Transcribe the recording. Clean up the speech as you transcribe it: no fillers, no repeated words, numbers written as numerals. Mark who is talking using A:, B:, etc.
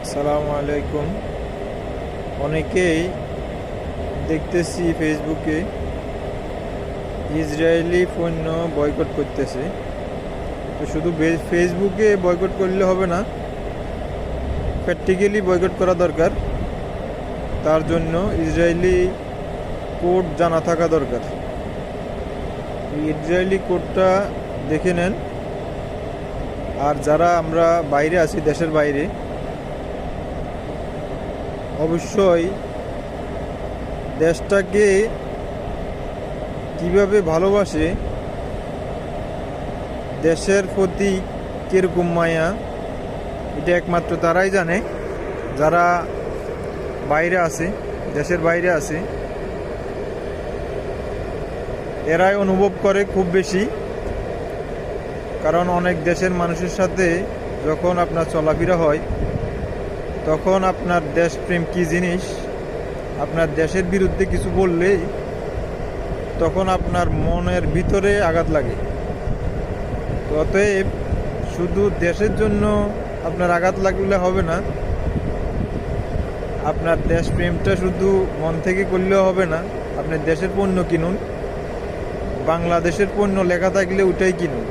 A: আসসালামু আলাইকুম। অনেকেই দেখতেছি ফেসবুকে ইসরায়েলি পণ্য বয়কট করতেছে। তো শুধু ফেসবুকে বয়কট করলে হবে না, প্র্যাকটিক্যালি বয়কট করা দরকার। তার জন্য ইসরায়েলি কোড জানা থাকা দরকার। এই ইসরায়েলি কোডটা দেখে নেন। আর যারা আমরা বাইরে আছি, দেশের বাইরে, অবশ্যই দেশটাকে কিভাবে ভালোবাসে, দেশের প্রতি কীরকম মায়া, এটা একমাত্র তারাই জানে যারা বাইরে আছে, দেশের বাইরে আছে। এরাই অনুভব করে খুব বেশি। কারণ অনেক দেশের মানুষের সাথে যখন আপনার চলাফেরা হয়, তখন আপনার দেশপ্রেম কী জিনিস, আপনার দেশের বিরুদ্ধে কিছু বললেই তখন আপনার মনের ভিতরে আঘাত লাগে। তো অতএব শুধু দেশের জন্য আপনার আঘাত লাগলে হবে না, আপনার দেশপ্রেমটা শুধু মন থেকে করলেও হবে না। আপনি দেশের পণ্য কিনুন, বাংলাদেশের পণ্য লেখা থাকলে ওইটাই কিনুন।